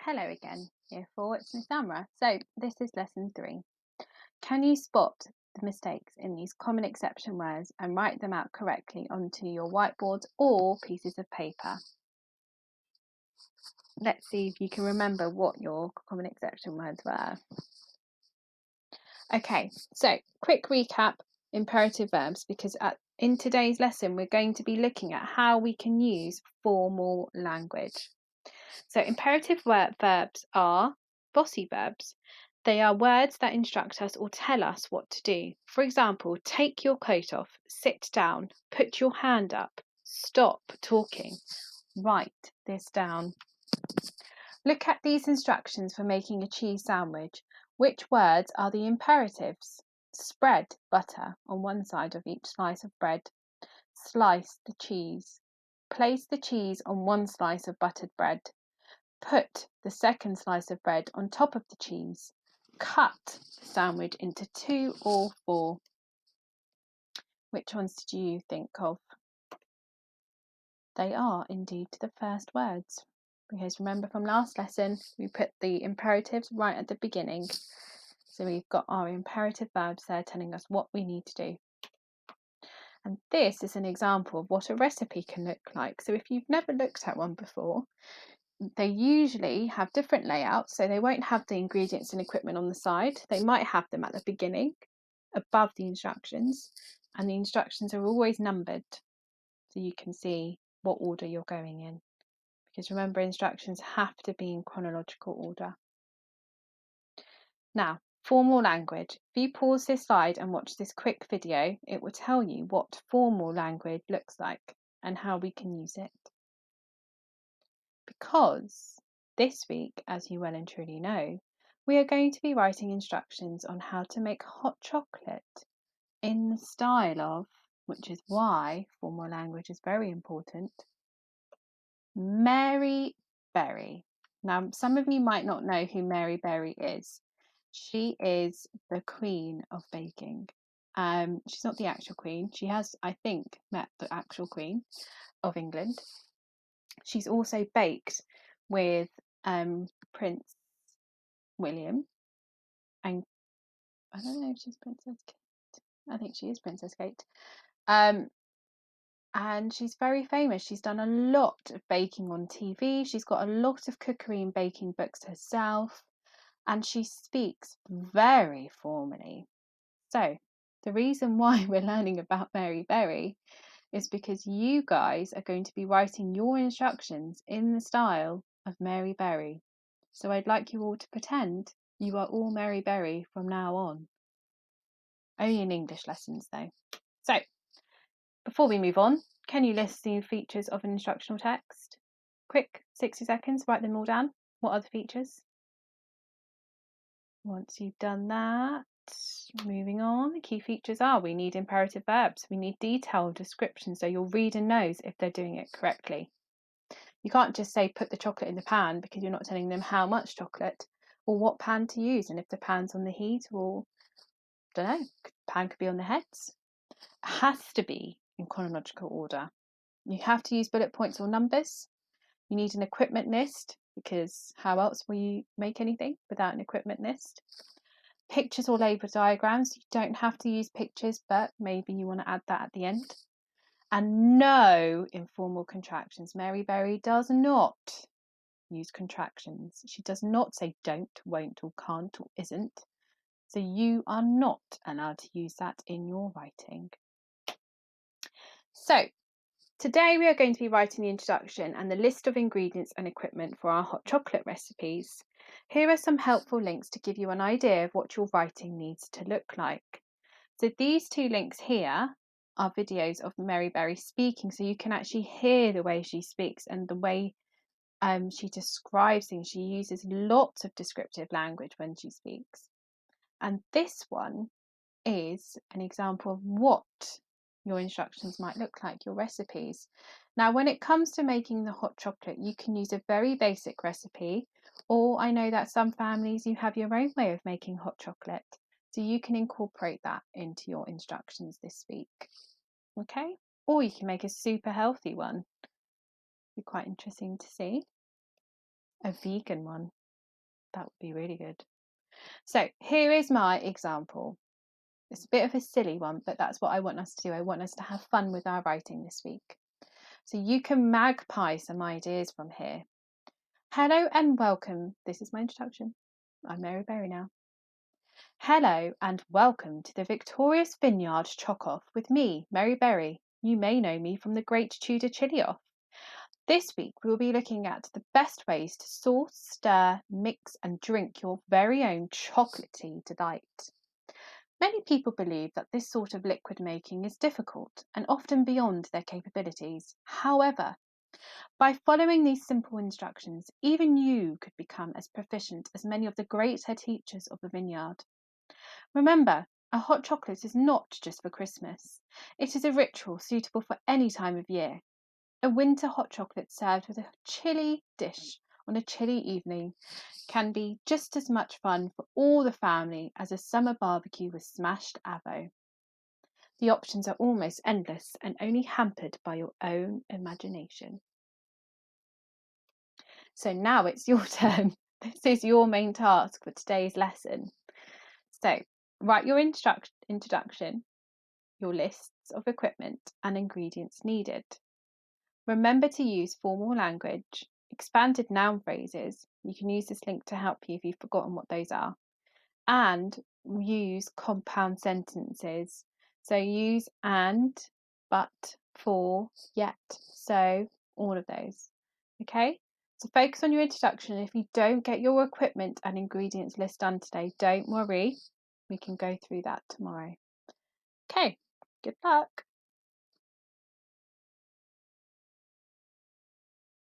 Hello again, Year 4, it's Miss Amra. So this is lesson 3. Can you spot the mistakes in these common exception words and write them out correctly onto your whiteboards or pieces of paper? Let's see if you can remember what your common exception words were. Okay, so quick recap, imperative verbs, because in today's lesson we're going to be looking at how we can use formal language. So imperative verbs are bossy verbs. They are words that instruct us or tell us what to do. For example, take your coat off, sit down, put your hand up, stop talking, write this down. Look at these instructions for making a cheese sandwich. Which words are the imperatives? Spread butter on one side of each slice of bread. Slice the cheese. Place the cheese on one slice of buttered bread. Put the second slice of bread on top of the cheese. Cut the sandwich into 2 or 4. Which ones did you think of? They are indeed the first words. Because remember from last lesson, we put the imperatives right at the beginning. So we've got our imperative verbs there telling us what we need to do. And this is an example of what a recipe can look like. So if you've never looked at one before, they usually have different layouts, so they won't have the ingredients and equipment on the side. They might have them at the beginning, above the instructions, and the instructions are always numbered, so you can see what order you're going in. Because remember, instructions have to be in chronological order. Now, formal language. If you pause this slide and watch this quick video, it will tell you what formal language looks like and how we can use it. Because this week, as you well and truly know, we are going to be writing instructions on how to make hot chocolate in the style of, which is why formal language is very important, Mary Berry. Now, some of you might not know who Mary Berry is. She is the queen of baking. She's not the actual queen. She has, I think, met the actual queen of England. She's also baked with Prince William, and I don't know if she's Princess Kate. I think she is Princess Kate. And she's very famous. She's done a lot of baking on TV. She's got a lot of cookery and baking books herself, and she speaks very formally. So the reason why we're learning about Mary Berry is because you guys are going to be writing your instructions in the style of Mary Berry. So I'd like you all to pretend you are all Mary Berry from now on. Only in English lessons though. So, before we move on, can you list the features of an instructional text? Quick, 60 seconds, write them all down. What are the features? Once you've done that, moving on, the key features are we need imperative verbs, we need detailed description so your reader knows if they're doing it correctly. You can't just say put the chocolate in the pan because you're not telling them how much chocolate or what pan to use, and if the pan's on the heat or, don't know, the pan could be on the heads. It has to be in chronological order. You have to use bullet points or numbers. You need an equipment list because how else will you make anything without an equipment list? Pictures or label diagrams. You don't have to use pictures, but maybe you want to add that at the end. And no informal contractions. Mary Berry does not use contractions. She does not say don't, won't, or can't, or isn't. So you are not allowed to use that in your writing. So today we are going to be writing the introduction and the list of ingredients and equipment for our hot chocolate recipes. Here are some helpful links to give you an idea of what your writing needs to look like. So these 2 links here are videos of Mary Berry speaking, so you can actually hear the way she speaks and the way she describes things. She uses lots of descriptive language when she speaks. And this one is an example of what your instructions might look like, your recipes. Now, when it comes to making the hot chocolate, you can use a very basic recipe, or I know that some families you have your own way of making hot chocolate, so you can incorporate that into your instructions this week. Okay, or you can make a super healthy one. Be quite interesting to see. A vegan one. That would be really good. So here is my example. It's a bit of a silly one, but that's what I want us to do. I want us to have fun with our writing this week. So you can magpie some ideas from here. Hello and welcome. This is my introduction. I'm Mary Berry now. Hello and welcome to the Victorious Vineyard Chock-Off with me, Mary Berry. You may know me from the Great Tudor Chili-Off. This week we will be looking at the best ways to sauce, stir, mix and drink your very own chocolatey delight. Many people believe that this sort of liquid making is difficult and often beyond their capabilities. However, by following these simple instructions, even you could become as proficient as many of the greater teachers of the vineyard. Remember, a hot chocolate is not just for Christmas. It is a ritual suitable for any time of year. A winter hot chocolate served with a chilly dish on a chilly evening can be just as much fun for all the family as a summer barbecue with smashed avo. The options are almost endless and only hampered by your own imagination. So now it's your turn. This is your main task for today's lesson. So write your introduction, your lists of equipment and ingredients needed. Remember to use formal language, expanded noun phrases. You can use this link to help you if you've forgotten what those are. And use compound sentences. So use and, but, for, yet, so, all of those. Okay? So focus on your introduction. If you don't get your equipment and ingredients list done today, don't worry. We can go through that tomorrow. Okay, good luck.